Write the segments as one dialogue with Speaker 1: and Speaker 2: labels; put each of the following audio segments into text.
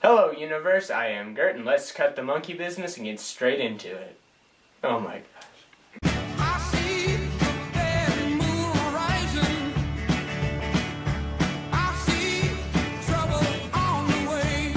Speaker 1: Hello universe, I am Gurt, and let's cut the monkey business and get straight into it. Oh my gosh.
Speaker 2: I see the moon rising. I see trouble on the way.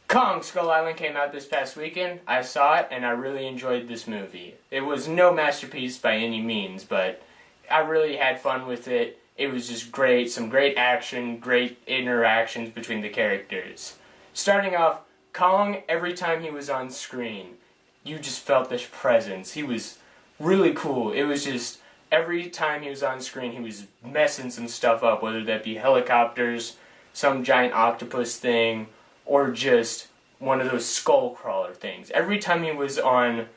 Speaker 1: Kong Skull Island came out this past weekend. I saw it and I really enjoyed this movie. It was no masterpiece by any means, but I really had fun with it. It was just great, some great action, great interactions between the characters. Starting off, Kong, every time he was on screen, you just felt this presence. He was really cool. It was just, every time he was on screen, he was messing some stuff up, whether that be helicopters, some giant octopus thing, or just one of those skull crawler things. Every time he was on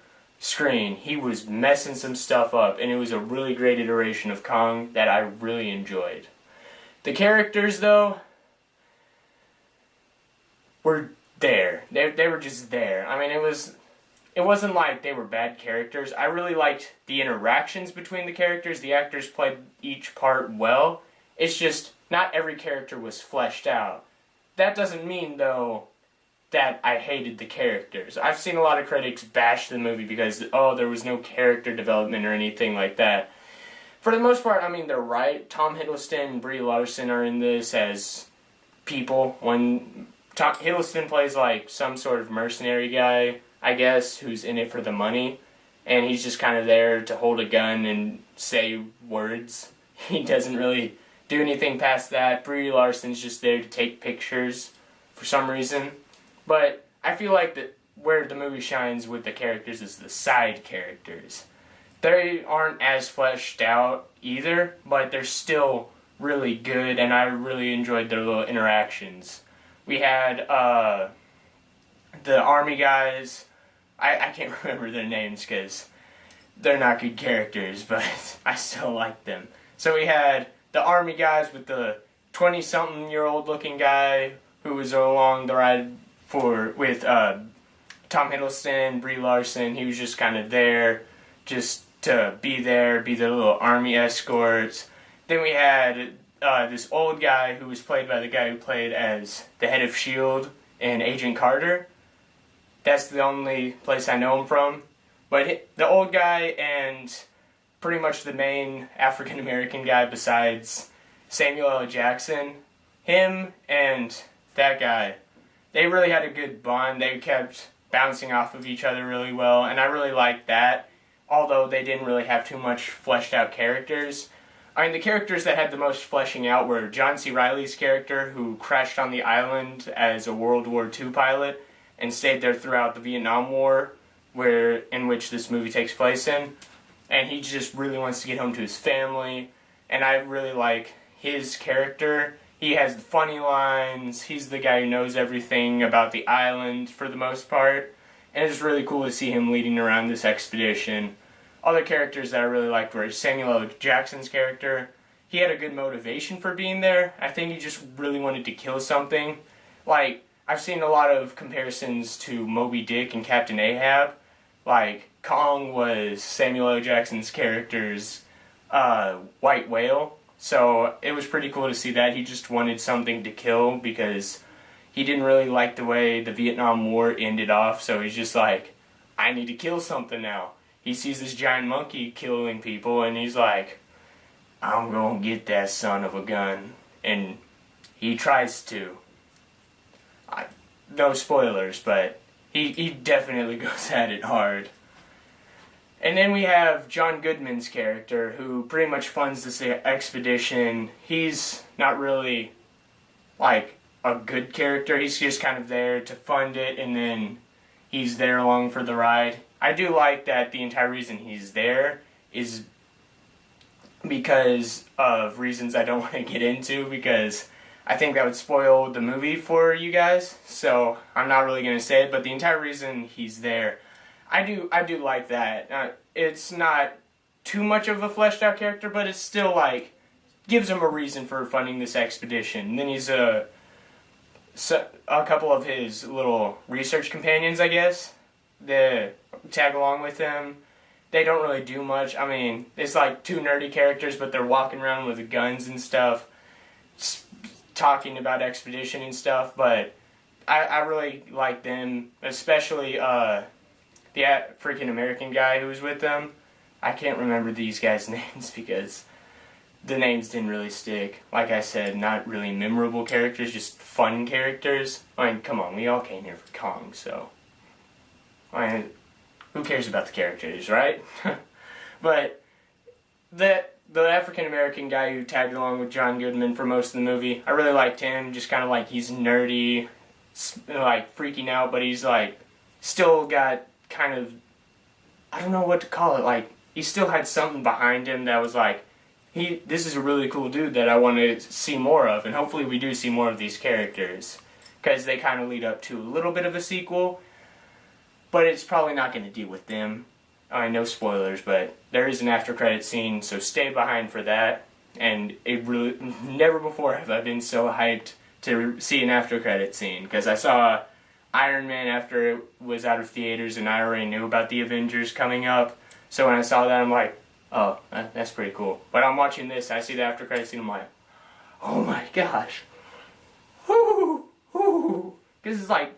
Speaker 1: screen, he was messing some stuff up, and it was a really great iteration of Kong that I really enjoyed. The characters, though, were there. They were just there. I mean, it wasn't like they were bad characters. I really liked the interactions between the characters. The actors played each part well. It's just, not every character was fleshed out. That doesn't mean, though, that I hated the characters. I've seen a lot of critics bash the movie because, oh, there was no character development or anything like that. For the most part, I mean, they're right. Tom Hiddleston and Brie Larson are in this as people. When Tom Hiddleston plays like some sort of mercenary guy, I guess, who's in it for the money, and he's just kind of there to hold a gun and say words. He doesn't really do anything past that. Brie Larson's just there to take pictures for some reason. But I feel like that where the movie shines with the characters is the side characters. They aren't as fleshed out either, but they're still really good, and I really enjoyed their little interactions. We had the army guys. I can't remember their names because they're not good characters, but I still like them. So we had the army guys with the 20-something-year-old looking guy who was along the ride with Tom Hiddleston, Brie Larson. He was just kind of there just to be there, be the little army escorts. Then we had this old guy who was played by the guy who played as the head of S.H.I.E.L.D. in Agent Carter. That's the only place I know him from. But the old guy and pretty much the main African-American guy besides Samuel L. Jackson, him and that guy, they really had a good bond. They kept bouncing off of each other really well, and I really liked that, although they didn't really have too much fleshed out characters. I mean, the characters that had the most fleshing out were John C. Reilly's character, who crashed on the island as a World War II pilot and stayed there throughout the Vietnam War, in which this movie takes place in, and he just really wants to get home to his family, and I really like his character. He has the funny lines. He's the guy who knows everything about the island for the most part. And it's really cool to see him leading around this expedition. Other characters that I really liked were Samuel L. Jackson's character. He had a good motivation for being there. I think he just really wanted to kill something. Like, I've seen a lot of comparisons to Moby Dick and Captain Ahab. Like, Kong was Samuel L. Jackson's character's white whale. So it was pretty cool to see that. He just wanted something to kill because he didn't really like the way the Vietnam War ended off. So he's just like, I need to kill something now. He sees this giant monkey killing people and he's like, I'm gonna get that son of a gun. And he tries to. No spoilers, but he definitely goes at it hard. And then we have John Goodman's character, who pretty much funds this expedition. He's not really, like, a good character. He's just kind of there to fund it, and then he's there along for the ride. I do like that the entire reason he's there is because of reasons I don't want to get into, because I think that would spoil the movie for you guys. So I'm not really going to say it, but the entire reason he's there, I do like that. It's not too much of a fleshed out character, but it's still like gives him a reason for funding this expedition. And then he's a couple of his little research companions, I guess, that tag along with him. They don't really do much. I mean, it's like two nerdy characters, but they're walking around with guns and stuff. talking about Expedition and stuff, but I really like them, especially the African American guy who was with them. I can't remember these guys' names because the names didn't really stick. Like I said, not really memorable characters, just fun characters. I mean, come on, we all came here for Kong, so I mean, who cares about the characters, right? But the African American guy who tagged along with John Goodman for most of the movie, I really liked him. Just kind of like he's nerdy, like freaking out, but he's like still got kind of, I don't know what to call it. Like he still had something behind him that was like, this is a really cool dude that I want to see more of, and hopefully we do see more of these characters because they kind of lead up to a little bit of a sequel, but it's probably not going to deal with them. I know spoilers, but there is an after credit scene, so stay behind for that. And it really, never before have I been so hyped to see an after credit scene, because I saw Iron Man after it was out of theaters and I already knew about the Avengers coming up. So when I saw that, I'm like, oh, that's pretty cool. But I'm watching this, I see the after credit scene, I'm like, oh my gosh. Whoo, whoo. Because it's like,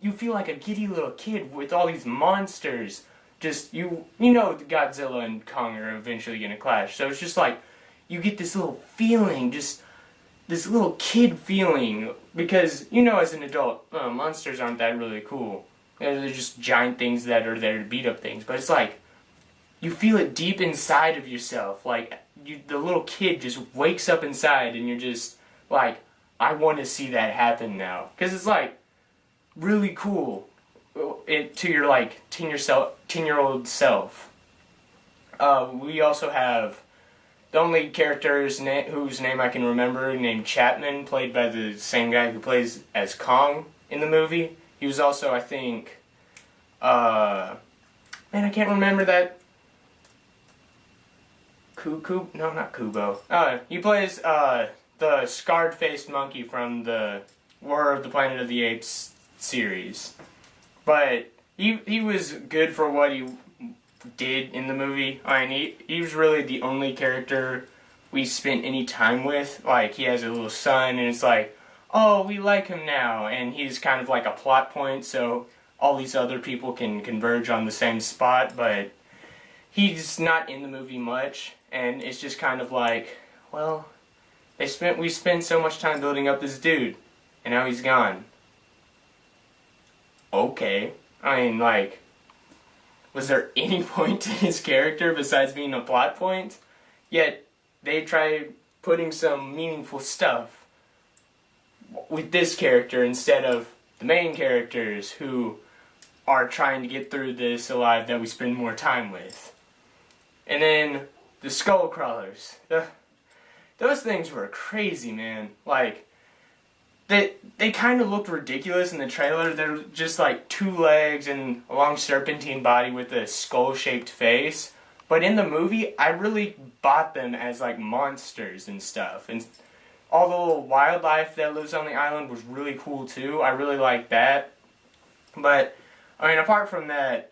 Speaker 1: you feel like a giddy little kid with all these monsters. Just, you know Godzilla and Kong are eventually going to clash. So it's just like, you get this little feeling, just this little kid feeling. Because, as an adult, monsters aren't that really cool. They're just giant things that are there to beat up things. But it's like, you feel it deep inside of yourself. Like, the little kid just wakes up inside and you're just like, I want to see that happen now. Because it's like, really cool. To your like 10-year-old self. We also have the only characters whose name I can remember, named Chapman, played by the same guy who plays as Kong in the movie. He was also, I think, man, I can't remember that. No, not Kubo. He plays the scarred-faced monkey from the War of the Planet of the Apes series. But he was good for what he did in the movie. I mean, he was really the only character we spent any time with. Like, he has a little son, and it's like, oh, we like him now. And he's kind of like a plot point, so all these other people can converge on the same spot. But he's not in the movie much, and it's just kind of like, well, we spent so much time building up this dude, and now he's gone. Okay. I mean, like, was there any point to his character besides being a plot point? Yet, they try putting some meaningful stuff with this character instead of the main characters who are trying to get through this alive that we spend more time with. And then, the skull crawlers. Those things were crazy, man. Like, they kind of looked ridiculous in the trailer. They're just like 2 legs and a long serpentine body with a skull-shaped face. But in the movie, I really bought them as like monsters and stuff. And all the little wildlife that lives on the island was really cool too. I really liked that. But, I mean, apart from that,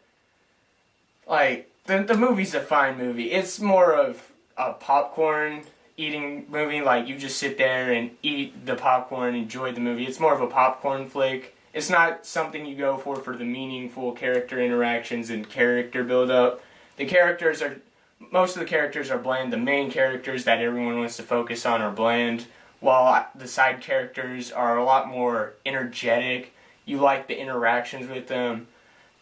Speaker 1: like, the movie's a fine movie. It's more of a popcorn eating movie. Like, you just sit there and eat the popcorn, enjoy the movie. It's more of a popcorn flick. It's not something you go for the meaningful character interactions and character build-up. Most of the characters are bland. The main characters that everyone wants to focus on are bland, while the side characters are a lot more energetic. You like the interactions with them.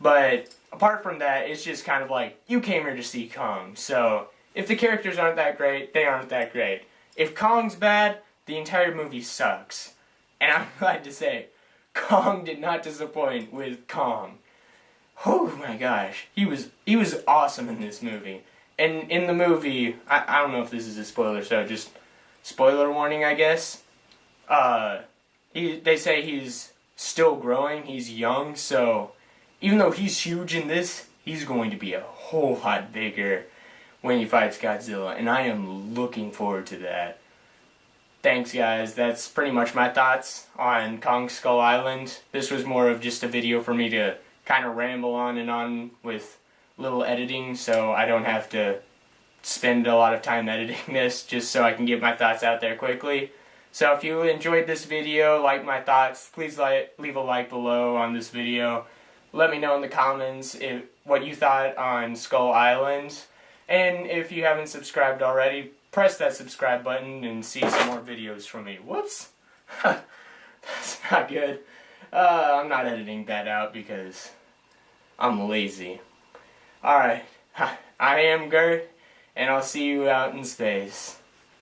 Speaker 1: But apart from that, it's just kind of like, you came here to see Kong, so if the characters aren't that great, they aren't that great. If Kong's bad, the entire movie sucks. And I'm glad to say, Kong did not disappoint with Kong. Oh my gosh, he was awesome in this movie. And in the movie, I don't know if this is a spoiler, so just spoiler warning, I guess. They say he's still growing, he's young, so even though he's huge in this, he's going to be a whole lot bigger when he fights Godzilla, and I am looking forward to that. Thanks, guys. That's pretty much my thoughts on Kong Skull Island. This was more of just a video for me to kind of ramble on and on with little editing, so I don't have to spend a lot of time editing this, just so I can get my thoughts out there quickly. So if you enjoyed this video, like my thoughts, please leave a like below on this video. Let me know in the comments what you thought on Skull Island. And if you haven't subscribed already, press that subscribe button and see some more videos from me. Whoops. That's not good. I'm not editing that out because I'm lazy. Alright. I am Gurt, and I'll see you out in space.